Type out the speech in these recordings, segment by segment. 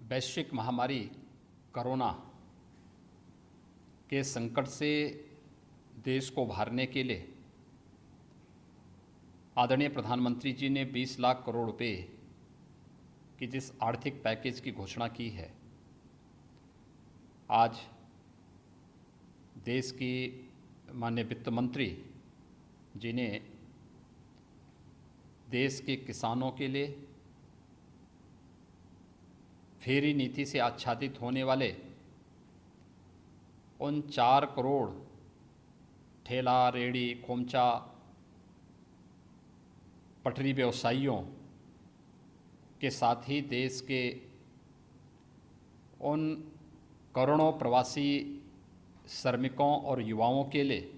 वैश्विक महामारी कोरोना के संकट से देश को उभारने के लिए आदरणीय प्रधानमंत्री जी ने 20 लाख करोड़ रुपए की जिस आर्थिक पैकेज की घोषणा की है, आज देश की माननीय वित्त मंत्री जी ने देश के किसानों के लिए फेरी नीति से आच्छादित होने वाले उन 4 करोड़ ठेला, रेहड़ी, खोमचा, पटरी व्यवसायियों के साथ ही देश के उन करोड़ों प्रवासी श्रमिकों और युवाओं के लिए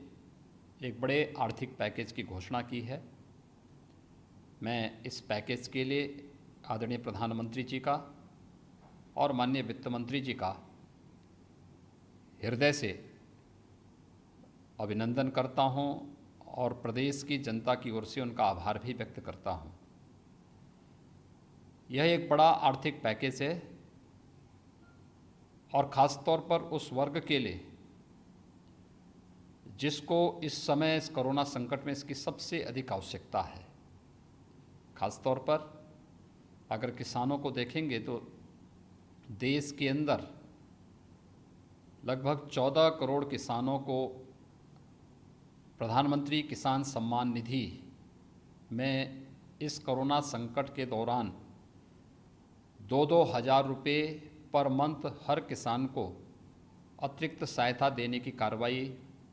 एक बड़े आर्थिक पैकेज की घोषणा की है। मैं इस पैकेज के लिए आदरणीय प्रधानमंत्री जी का और माननीय वित्त मंत्री जी का हृदय से अभिनंदन करता हूं और प्रदेश की जनता की ओर से उनका आभार भी व्यक्त करता हूं। यह एक बड़ा आर्थिक पैकेज है और ख़ास तौर पर उस वर्ग के लिए जिसको इस समय इस कोरोना संकट में इसकी सबसे अधिक आवश्यकता है। ख़ास तौर पर अगर किसानों को देखेंगे तो देश के अंदर लगभग 14 करोड़ किसानों को प्रधानमंत्री किसान सम्मान निधि में इस कोरोना संकट के दौरान 2-2 हज़ार रुपये पर मंथ हर किसान को अतिरिक्त सहायता देने की कार्रवाई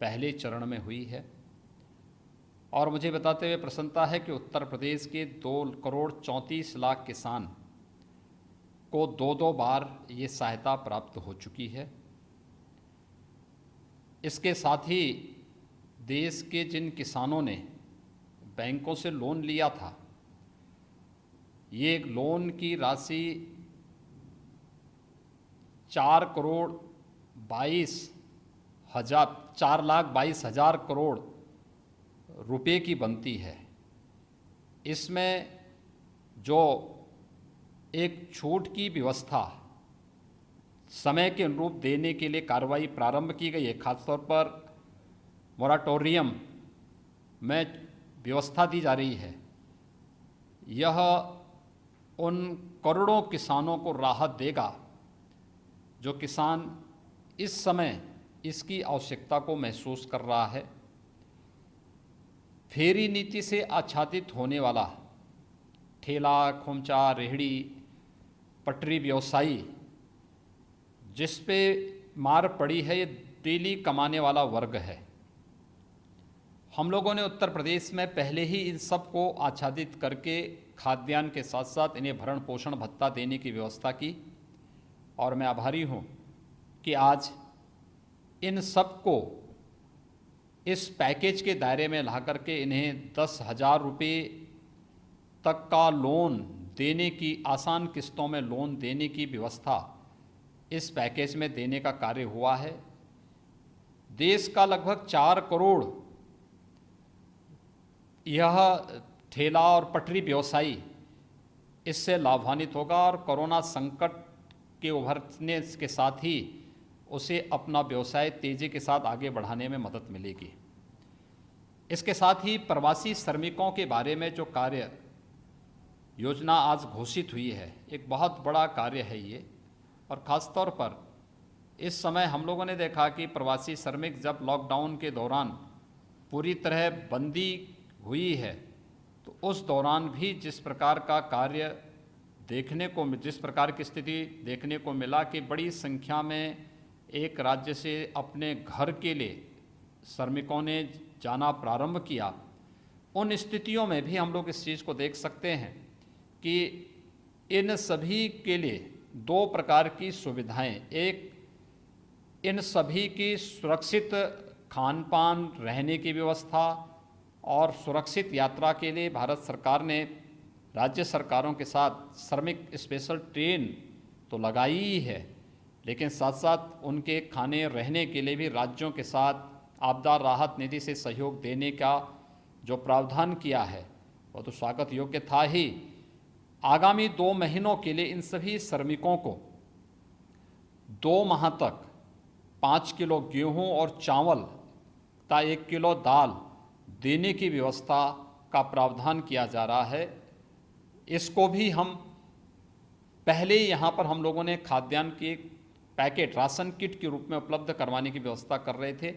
पहले चरण में हुई है। और मुझे बताते हुए प्रसन्नता है कि उत्तर प्रदेश के 2 करोड़ 34 लाख किसान को 2-2 बार ये सहायता प्राप्त हो चुकी है। इसके साथ ही देश के जिन किसानों ने बैंकों से लोन लिया था, ये लोन की राशि 4,22,000 करोड़ रुपए की बनती है। इसमें जो एक छूट की व्यवस्था समय के अनुरूप देने के लिए कार्रवाई प्रारंभ की गई है, खासतौर पर मोराटोरियम में व्यवस्था दी जा रही है, यह उन करोड़ों किसानों को राहत देगा जो किसान इस समय इसकी आवश्यकता को महसूस कर रहा है। फेरी नीति से आच्छादित होने वाला ठेला, खोमचा, रेहड़ी, पटरी व्यवसायी जिस पे मार पड़ी है, ये डेली कमाने वाला वर्ग है। हम लोगों ने उत्तर प्रदेश में पहले ही इन सब को आच्छादित करके खाद्यान्न के साथ साथ इन्हें भरण पोषण भत्ता देने की व्यवस्था की और मैं आभारी हूँ कि आज इन सब को इस पैकेज के दायरे में ला करके इन्हें 10,000 रुपये तक का लोन देने की, आसान किस्तों में लोन देने की व्यवस्था इस पैकेज में देने का कार्य हुआ है। देश का लगभग 4 करोड़ यह ठेला और पटरी व्यवसायी इससे लाभान्वित होगा और कोरोना संकट के उभरने के साथ ही उसे अपना व्यवसाय तेज़ी के साथ आगे बढ़ाने में मदद मिलेगी। इसके साथ ही प्रवासी श्रमिकों के बारे में जो कार्य योजना आज घोषित हुई है, एक बहुत बड़ा कार्य है ये। और ख़ास तौर पर इस समय हम लोगों ने देखा कि प्रवासी श्रमिक जब लॉकडाउन के दौरान पूरी तरह बंदी हुई है, तो उस दौरान भी जिस प्रकार का कार्य जिस प्रकार की स्थिति देखने को मिला कि बड़ी संख्या में एक राज्य से अपने घर के लिए श्रमिकों ने जाना प्रारंभ किया, उन स्थितियों में भी हम लोग इस चीज़ को देख सकते हैं कि इन सभी के लिए 2 प्रकार की सुविधाएं, एक इन सभी की सुरक्षित खान पान, रहने की व्यवस्था और सुरक्षित यात्रा के लिए भारत सरकार ने राज्य सरकारों के साथ श्रमिक स्पेशल ट्रेन तो लगाई ही है, लेकिन साथ साथ उनके खाने रहने के लिए भी राज्यों के साथ आपदा राहत निधि से सहयोग देने का जो प्रावधान किया है वो तो स्वागत योग्य था ही। आगामी 2 महीनों के लिए इन सभी श्रमिकों को 2 माह तक 5 किलो गेहूं और चावल तथा 1 किलो दाल देने की व्यवस्था का प्रावधान किया जा रहा है। इसको भी हम पहले यहाँ पर हम लोगों ने खाद्यान्न के पैकेट राशन किट के रूप में उपलब्ध करवाने की व्यवस्था कर रहे थे।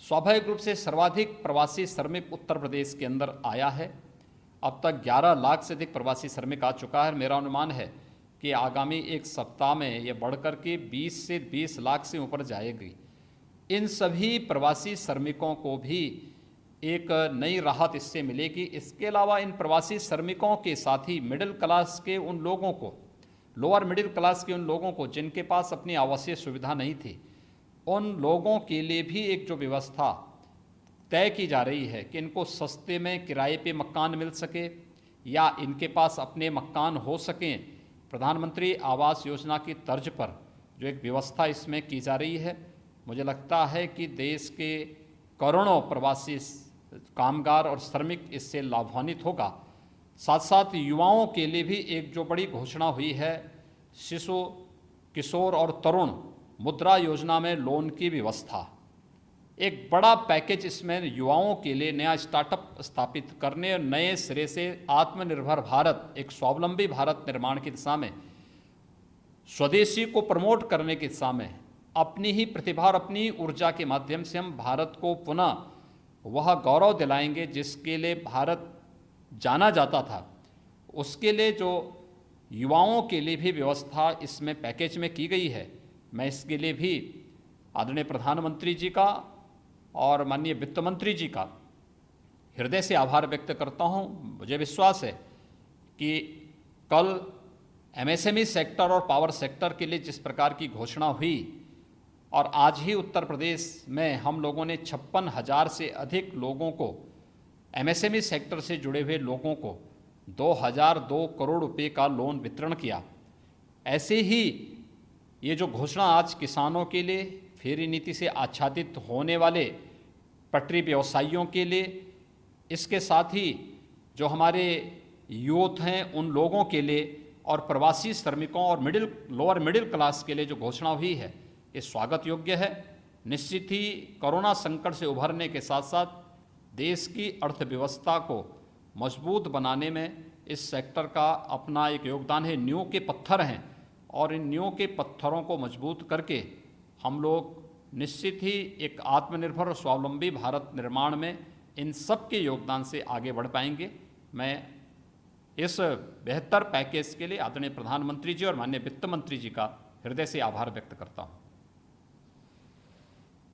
स्वाभाविक रूप से सर्वाधिक प्रवासी श्रमिक उत्तर प्रदेश के अंदर आया है। अब तक 11 लाख से अधिक प्रवासी श्रमिक आ चुका है। मेरा अनुमान है कि आगामी एक सप्ताह में ये बढ़कर के 20 से 20 लाख से ऊपर जाएगी। इन सभी प्रवासी श्रमिकों को भी एक नई राहत इससे मिलेगी। इसके अलावा इन प्रवासी श्रमिकों के साथ ही मिडिल क्लास के उन लोगों को, लोअर मिडिल क्लास के उन लोगों को जिनके पास अपनी आवासीय सुविधा नहीं थी, उन लोगों के लिए भी एक जो व्यवस्था तय की जा रही है कि इनको सस्ते में किराए पे मकान मिल सके या इनके पास अपने मकान हो सकें, प्रधानमंत्री आवास योजना की तर्ज पर जो एक व्यवस्था इसमें की जा रही है, मुझे लगता है कि देश के करोड़ों प्रवासी कामगार और श्रमिक इससे लाभान्वित होगा। साथ साथ युवाओं के लिए भी एक जो बड़ी घोषणा हुई है, शिशु, किशोर और तरुण मुद्रा योजना में लोन की व्यवस्था, एक बड़ा पैकेज इसमें युवाओं के लिए नया स्टार्टअप स्थापित करने और नए सिरे से आत्मनिर्भर भारत, एक स्वावलंबी भारत निर्माण की दिशा में, स्वदेशी को प्रमोट करने की दिशा में अपनी ही प्रतिभा और अपनी ऊर्जा के माध्यम से हम भारत को पुनः वह गौरव दिलाएंगे जिसके लिए भारत जाना जाता था। उसके लिए जो युवाओं के लिए भी व्यवस्था इसमें पैकेज में की गई है, मैं इसके लिए भी आदरणीय प्रधानमंत्री जी का और माननीय वित्त मंत्री जी का हृदय से आभार व्यक्त करता हूं। मुझे विश्वास है कि कल एमएसएमई सेक्टर और पावर सेक्टर के लिए जिस प्रकार की घोषणा हुई और आज ही उत्तर प्रदेश में हम लोगों ने 56,000 से अधिक लोगों को, एमएसएमई सेक्टर से जुड़े हुए लोगों को 2002 करोड़ रुपए का लोन वितरण किया। ऐसे ही ये जो घोषणा आज किसानों के लिए, फेरी नीति से आच्छादित होने वाले पटरी व्यवसायियों के लिए, इसके साथ ही जो हमारे यूथ हैं उन लोगों के लिए और प्रवासी श्रमिकों और लोअर मिडिल क्लास के लिए जो घोषणा हुई है, ये स्वागत योग्य है। निश्चित ही कोरोना संकट से उभरने के साथ साथ देश की अर्थव्यवस्था को मजबूत बनाने में इस सेक्टर का अपना एक योगदान है। नींव के पत्थर हैं और इन नींव के पत्थरों को मजबूत करके हम लोग निश्चित ही एक आत्मनिर्भर और स्वावलंबी भारत निर्माण में इन सब के योगदान से आगे बढ़ पाएंगे। मैं इस बेहतर पैकेज के लिए आदरणीय प्रधानमंत्री जी और माननीय वित्त मंत्री जी का हृदय से आभार व्यक्त करता हूँ।